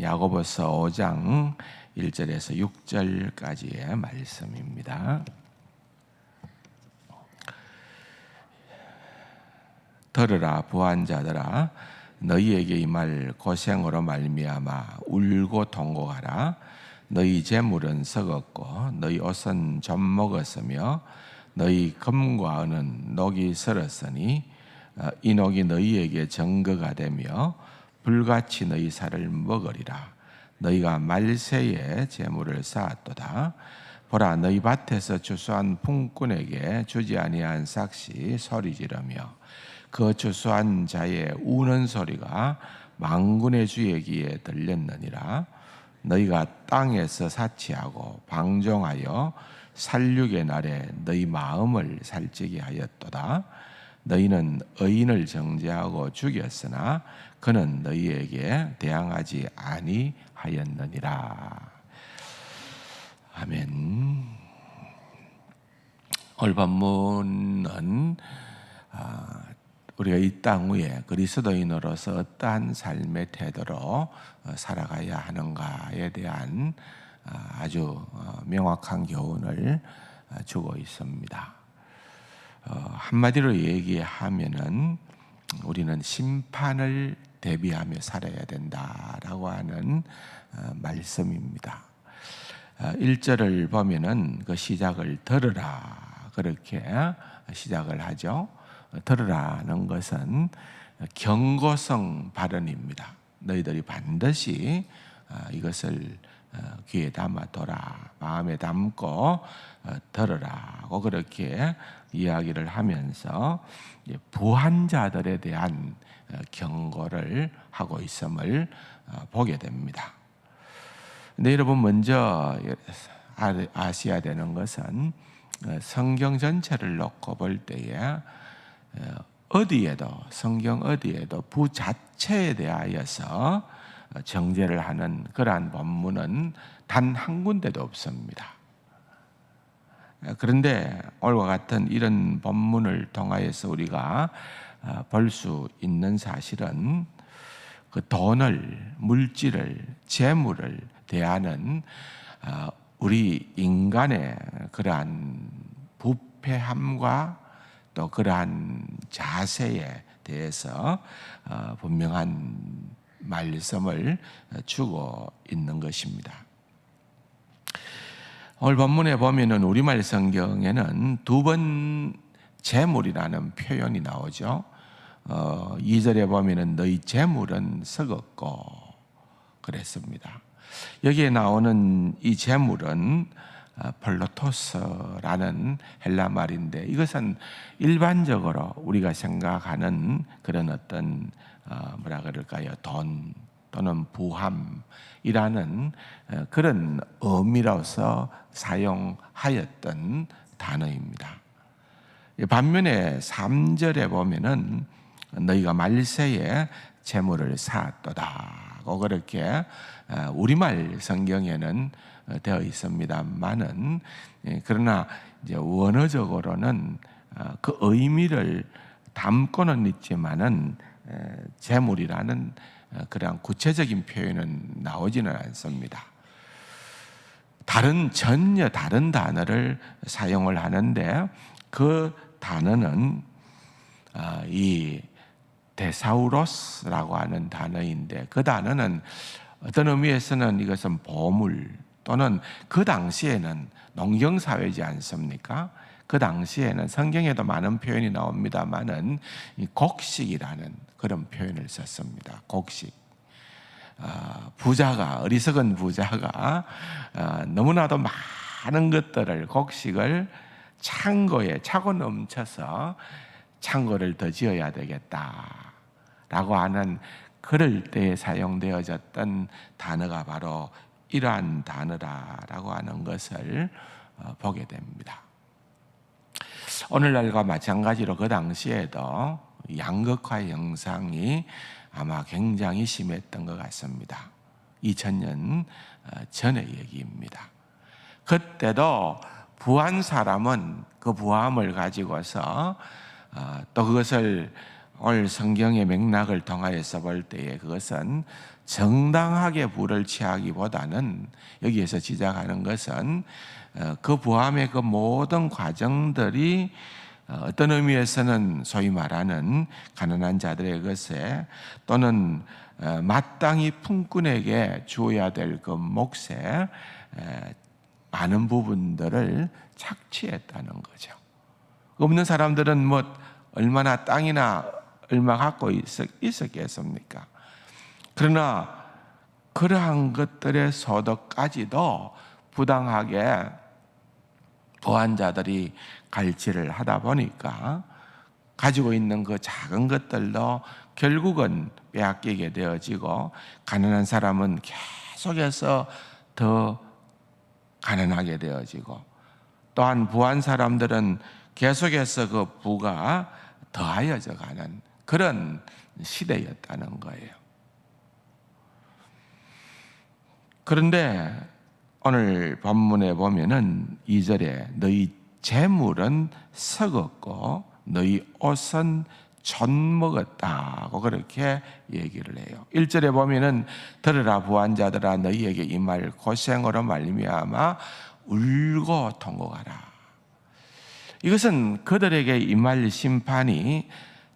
야고보서 5장 1절에서 6절까지의 말씀입니다. 들으라 부한 자들아, 너희에게 임할 고생으로 말미암아 울고 통곡하라. 너희 재물은 썩었고 너희 옷은 좀 먹었으며 너희 금과 은은 녹이 슬었으니 이 녹이 너희에게 증거가 되며 불같이 너희 살을 먹으리라. 너희가 말세에 재물을 쌓았도다. 보라, 너희 밭에서 추수한 품꾼에게 주지 아니한 삭시 소리 지르며 그 추수한 자의 우는 소리가 만군의 주의 귀에 들렸느니라. 너희가 땅에서 사치하고 방종하여 살육의 날에 너희 마음을 살찌게 하였도다. 너희는 의인을 정죄하고 죽였으나 그는 너희에게 대항하지 아니하였느니라. 아멘. 오늘 본문은 우리가 이 땅 위에 그리스도인으로서 어떠한 삶의 태도로 살아가야 하는가에 대한 아주 명확한 교훈을 주고 있습니다. 한마디로 얘기하면은 우리는 심판을 대비하며 살아야 된다라고 하는 말씀입니다. 1절을 보면은 그 시작을 들으라 그렇게 시작을 하죠. 들으라는 것은 경고성 발언입니다. 너희들이 반드시 이것을 귀에 담아둬라, 마음에 담고 들으라고 그렇게 이야기를 하면서 부한 자들에 대한 경고를 하고 있음을 보게 됩니다. 근데 여러분 먼저 아셔야 되는 것은 성경 전체를 놓고 볼 때에 어디에도 성경 어디에도 부 자체에 대하여서 정죄를 하는 그러한 본문은 단 한 군데도 없습니다. 그런데 오늘과 같은 이런 본문을 통하여서 우리가 볼 수 있는 사실은 그 돈을, 물질을, 재물을 대하는 우리 인간의 그러한 부패함과 또 그러한 자세에 대해서 분명한 말씀을 주고 있는 것입니다. 오늘 본문에 보면은 우리말 성경에는 두 번 재물이라는 표현이 나오죠. 2절에 보면은 너희 재물은 썩었고 그랬습니다. 여기에 나오는 이 재물은 폴로토스라는 헬라 말인데 이것은 일반적으로 우리가 생각하는 그런 어떤 뭐라 그럴까요? 돈 또는 부함이라는 그런 의미로서 사용하였던 단어입니다. 반면에 3절에 보면은 너희가 말세에 재물을 쌓았도다고 그렇게 우리말 성경에는 되어 있습니다만은 그러나 이제 원어적으로는 그 의미를 담고는 있지만은 재물이라는 그런 구체적인 표현은 나오지는 않습니다. 전혀 다른 단어를 사용을 하는데 그 단어는 이 데사우로스라고 하는 단어인데 그 단어는 어떤 의미에서는 이것은 보물 또는 그 당시에는 농경사회지 않습니까? 그 당시에는 성경에도 많은 표현이 나옵니다만은 곡식이라는 그런 표현을 썼습니다. 곡식. 어리석은 부자가 너무나도 많은 것들을 곡식을 창고에 차고 넘쳐서 창고를 더 지어야 되겠다라고 하는 그럴 때에 사용되어졌던 단어가 바로 이러한 단어라고 하는 것을 보게 됩니다. 오늘날과 마찬가지로 그 당시에도 양극화 현상이 아마 굉장히 심했던 것 같습니다. 2000년 전의 얘기입니다. 그때도 부한 사람은 그 부함을 가지고서 또 그것을 오늘 성경의 맥락을 통하여서 볼 때에 그것은 정당하게 부를 취하기보다는 여기에서 지적하는 것은 그 부함의 그 모든 과정들이 어떤 의미에서는 소위 말하는 가난한 자들의 것에 또는 마땅히 품꾼에게 주어야 될 그 몫에 많은 부분들을 착취했다는 거죠. 없는 사람들은 뭐 얼마나 땅이나 얼마 갖고 있었겠습니까? 그러나 그러한 것들의 소득까지도 부당하게 보안자들이 갈취를 하다 보니까 가지고 있는 그 작은 것들도 결국은 빼앗기게 되어지고 가난한 사람은 계속해서 더 가난하게 되어지고 또한 부한 사람들은 계속해서 그 부가 더하여져 가는 그런 시대였다는 거예요. 그런데 오늘 본문에 보면은 2절에 너희 재물은 썩었고 너희 옷은 젖 먹었다고 그렇게 얘기를 해요. 1절에 보면은 들으라 부한 자들아 너희에게 임할 고생으로 말미암아 울고 통곡하라. 이것은 그들에게 임할 심판이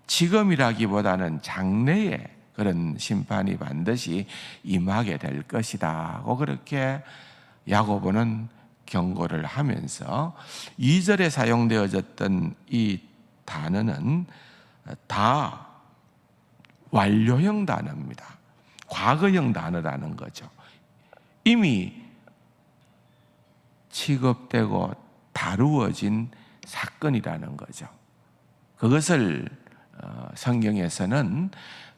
지금이라기보다는 장래에 그런 심판이 반드시 임하게 될 것이다고 그렇게 야고보는 경고를 하면서 2절에 사용되어졌던 이 단어는 다 완료형 단어입니다. 과거형 단어라는 거죠. 이미 취급되고 다루어진 사건이라는 거죠. 그것을 성경에서는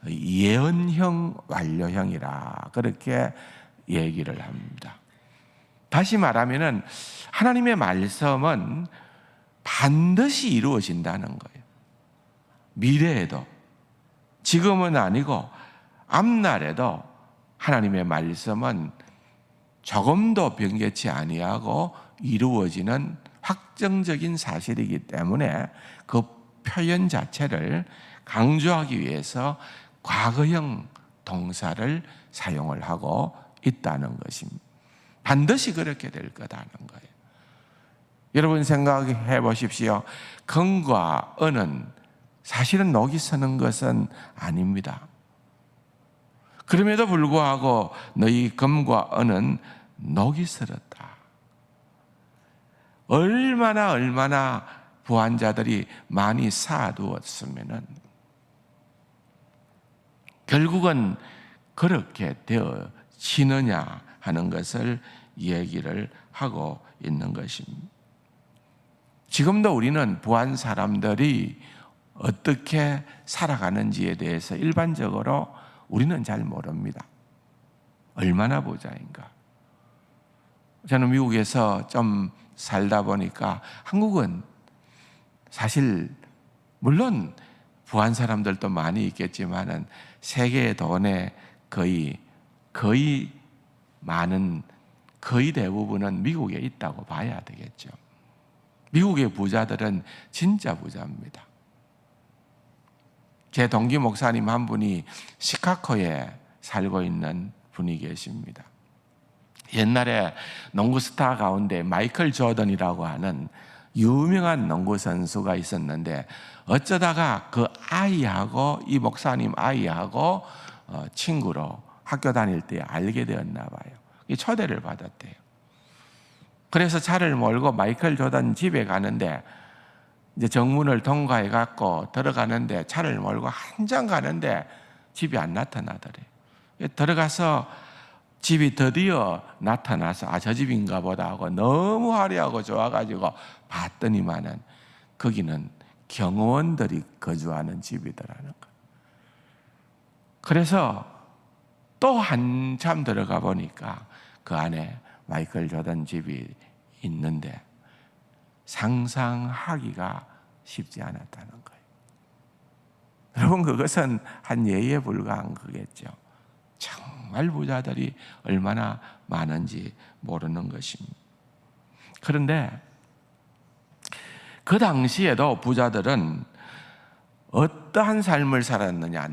예언형 완료형이라 그렇게 얘기를 합니다. 다시 말하면은 하나님의 말씀은 반드시 이루어진다는 거예요. 미래에도 지금은 아니고 앞날에도 하나님의 말씀은 조금도 변개치 아니하고 이루어지는 확정적인 사실이기 때문에 그 표현 자체를 강조하기 위해서 과거형 동사를 사용을 하고 있다는 것입니다. 반드시 그렇게 될 거다는 거예요. 여러분 생각해 보십시오. 금과 은은 사실은 녹이 서는 것은 아닙니다. 그럼에도 불구하고 너희 금과 은은 녹이 슬었다. 얼마나 부한 자들이 많이 쌓아두었으면은 결국은 그렇게 되어지느냐 하는 것을 얘기를 하고 있는 것입니다. 지금도 우리는 부한 사람들이 어떻게 살아가는지에 대해서 일반적으로 우리는 잘 모릅니다. 얼마나 부자인가. 저는 미국에서 좀 살다 보니까 한국은 사실 물론 부한 사람들도 많이 있겠지만은 세계의 돈의 거의 많은 거의 대부분은 미국에 있다고 봐야 되겠죠. 미국의 부자들은 진짜 부자입니다. 제 동기 목사님 한 분이 시카고에 살고 있는 분이 계십니다. 옛날에 농구 스타 가운데 마이클 조던이라고 하는 유명한 농구 선수가 있었는데 어쩌다가 그 아이하고 이 목사님 아이하고 친구로 학교 다닐 때 알게 되었나 봐요. 초대를 받았대요. 그래서 차를 몰고 마이클 조던 집에 가는데 이제 정문을 통과해 갖고 들어가는데 차를 몰고 한참 가는데 집이 안 나타나더래요. 들어가서 집이 드디어 나타나서 저 집인가 보다 하고 너무 화려하고 좋아가지고 봤더니만은 거기는 경호원들이 거주하는 집이더라는 거예요. 그래서 또 한참 들어가 보니까 그 안에 마이클 조던 집이 있는데 상상하기가 쉽지 않았다는 거예요. 여러분 그것은 한 예에 불과한 거겠죠. 정말 부자들이 얼마나 많은지 모르는 것입니다. 그런데 그 당시에도 부자들은 어떠한 삶을 살았느냐?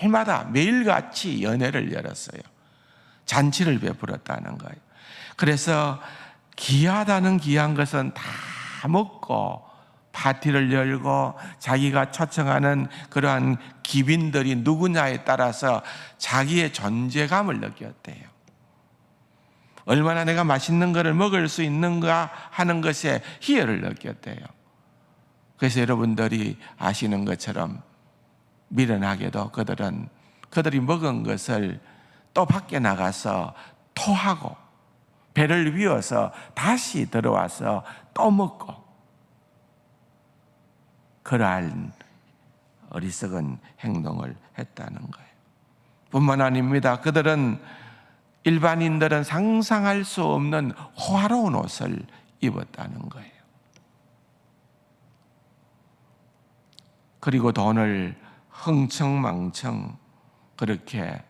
날마다 매일같이 연회를 열었어요. 잔치를 베풀었다는 거예요. 그래서 귀하다는 귀한 것은 다 먹고 파티를 열고 자기가 초청하는 그러한 귀빈들이 누구냐에 따라서 자기의 존재감을 느꼈대요. 얼마나 내가 맛있는 것을 먹을 수 있는가 하는 것에 희열을 느꼈대요. 그래서 여러분들이 아시는 것처럼 미련하게도 그들이 먹은 것을 또 밖에 나가서 토하고 배를 비워서 다시 들어와서 또 먹고, 그러한 어리석은 행동을 했다는 거예요. 뿐만 아닙니다. 일반인들은 상상할 수 없는 호화로운 옷을 입었다는 거예요. 그리고 돈을 흥청망청 그렇게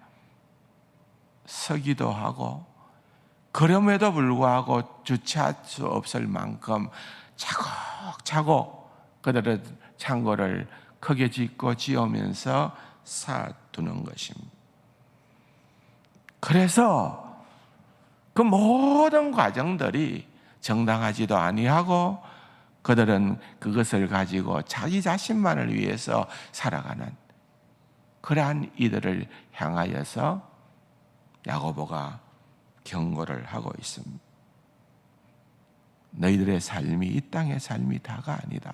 쓰기도 하고, 그럼에도 불구하고 주체할 수 없을 만큼 차곡차곡 그들의 창고를 크게 짓고 지으면서 쌓아두는 것입니다. 그래서 그 모든 과정들이 정당하지도 아니하고 그들은 그것을 가지고 자기 자신만을 위해서 살아가는 그러한 이들을 향하여서 야고보가 경고를 하고 있습니다. 너희들의 삶이 이 땅의 삶이 다가 아니다.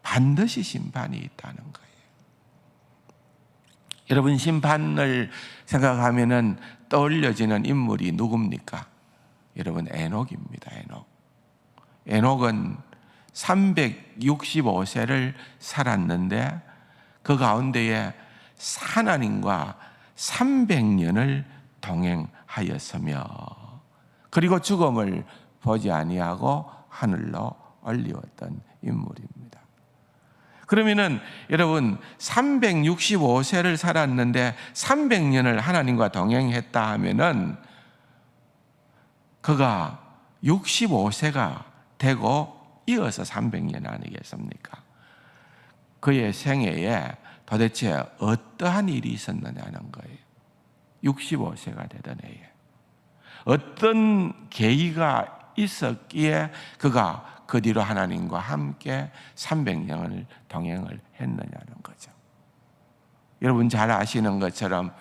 반드시 심판이 있다는 거예요. 여러분, 심판을 생각하면은 떠올려지는 인물이 누굽니까? 여러분, 에녹입니다. 에녹은 365세를 살았는데 그 가운데에 하나님과 300년을 동행하였으며 그리고 죽음을 보지 아니하고 하늘로 올리웠던 인물입니다. 그러면은 여러분, 365세를 살았는데 300년을 하나님과 동행했다 하면은 그가 65세가 되고 이어서 300년 아니겠습니까? 그의 생애에 도대체 어떠한 일이 있었느냐는 거예요. 65세가 되던 해에 어떤 계기가 있었기에 그가 그 뒤로 하나님과 함께 300년을 동행을 했느냐는 거죠. 여러분 잘 아시는 것처럼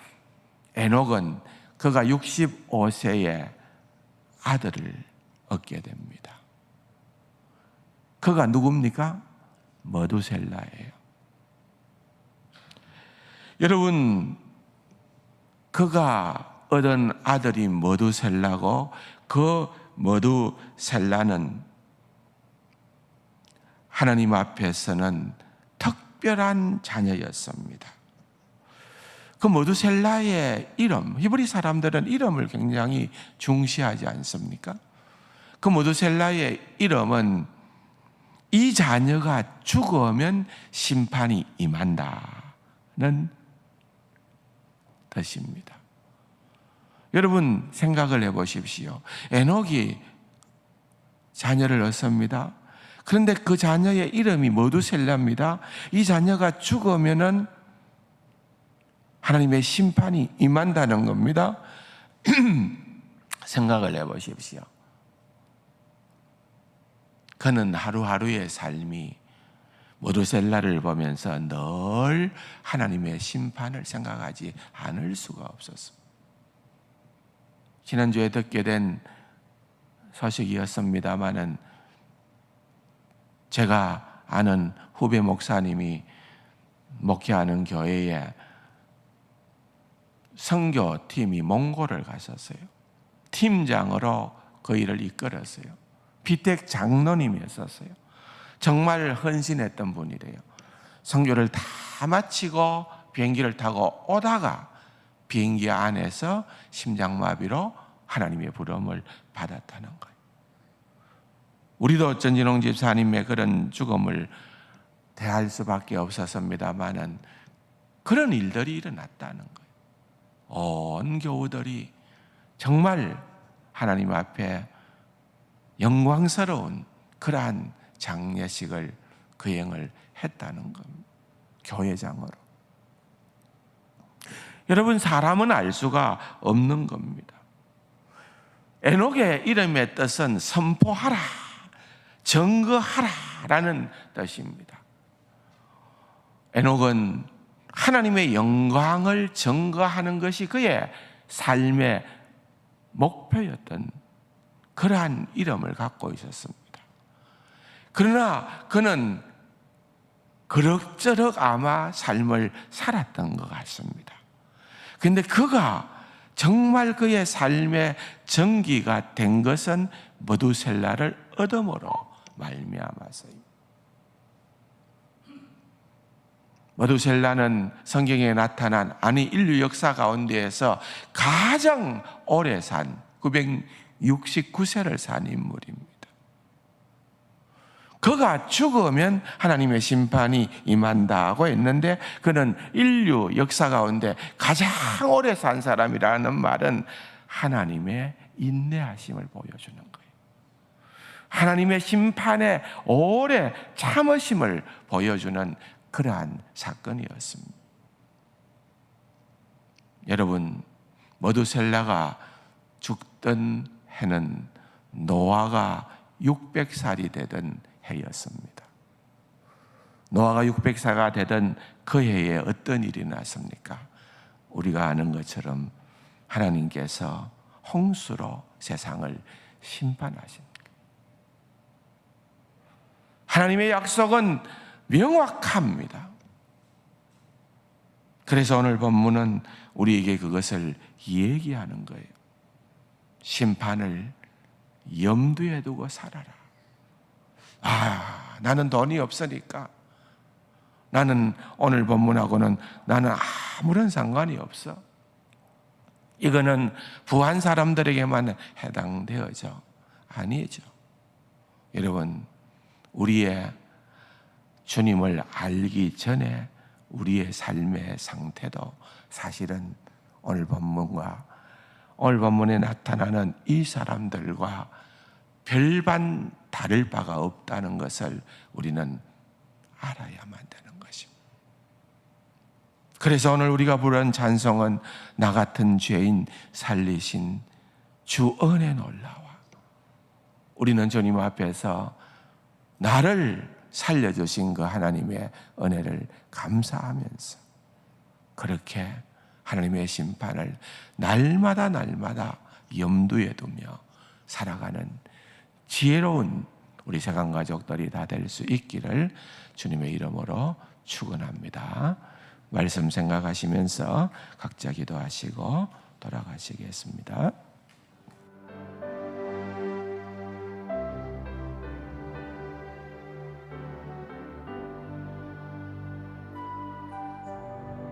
에녹은 그가 65세에 아들을 얻게 됩니다. 그가 누굽니까? 머두셀라예요. 여러분, 그가 얻은 아들이 머두셀라고, 그 머두셀라는 하나님 앞에서는 특별한 자녀였습니다. 그 머두셀라의 이름, 히브리 사람들은 이름을 굉장히 중시하지 않습니까? 그 머두셀라의 이름은 이 자녀가 죽으면 심판이 임한다는 뜻입니다. 여러분 생각을 해보십시오. 에녹이 자녀를 얻습니다. 그런데 그 자녀의 이름이 머두셀라입니다. 이 자녀가 죽으면은 하나님의 심판이 임한다는 겁니다. 생각을 해보십시오. 그는 하루하루의 삶이 머두셀라를 보면서 늘 하나님의 심판을 생각하지 않을 수가 없었습니다. 지난주에 듣게 된 소식이었습니다마는 제가 아는 후배 목사님이 목회하는 교회에 선교팀이 몽골을 갔었어요. 팀장으로 그 일을 이끌었어요. 비택 장로님이었어요. 정말 헌신했던 분이래요. 선교를 다 마치고 비행기를 타고 오다가 비행기 안에서 심장마비로 하나님의 부름을 받았다는 거예요. 우리도 전진홍 집사님의 그런 죽음을 대할 수밖에 없었습니다만은 그런 일들이 일어났다는 거예요. 온 교우들이 정말 하나님 앞에 영광스러운 그러한 장례식을 거행을 했다는 겁니다. 교회장으로. 여러분, 사람은 알 수가 없는 겁니다. 에녹의 이름의 뜻은 선포하라, 증거하라라는 뜻입니다. 에녹은 하나님의 영광을 증거하는 것이 그의 삶의 목표였던 그러한 이름을 갖고 있었습니다. 그러나 그는 그럭저럭 아마 삶을 살았던 것 같습니다. 그런데 그가 정말 그의 삶의 전기가 된 것은 머두셀라를 얻음으로 말미암아서입니다. 머두셀라는 성경에 나타난 인류 역사 가운데에서 가장 오래 산 969세를 산 인물입니다. 그가 죽으면 하나님의 심판이 임한다고 했는데 그는 인류 역사 가운데 가장 오래 산 사람이라는 말은 하나님의 인내하심을 보여주는 거예요. 하나님의 심판에 오래 참으심을 보여주는 그러한 사건이었습니다. 여러분, 머두셀라가 죽던 해는 노아가 600살이 되던 해였습니다. 노아가 600세가 되던 그 해에 어떤 일이 났습니까? 우리가 아는 것처럼 하나님께서 홍수로 세상을 심판하십니다. 하나님의 약속은 명확합니다. 그래서 오늘 본문은 우리에게 그것을 얘기하는 거예요. 심판을 염두에 두고 살아라. 나는 돈이 없으니까, 나는 오늘 본문하고는 나는 아무런 상관이 없어. 이거는 부한 사람들에게만 해당되어져. 아니죠. 여러분, 우리의 주님을 알기 전에 우리의 삶의 상태도 사실은 오늘 본문에 나타나는 이 사람들과 별반 다를 바가 없다는 것을 우리는 알아야만 되는 것입니다. 그래서 오늘 우리가 부른 찬송은 나 같은 죄인 살리신 주 은혜 놀라와. 우리는 주님 앞에서 나를 살려주신 그 하나님의 은혜를 감사하면서 그렇게 하나님의 심판을 날마다 염두에 두며 살아가는 지혜로운 우리 세상 가족들이 다 될 수 있기를 주님의 이름으로 축원합니다. 말씀 생각하시면서 각자 기도하시고 돌아가시겠습니다.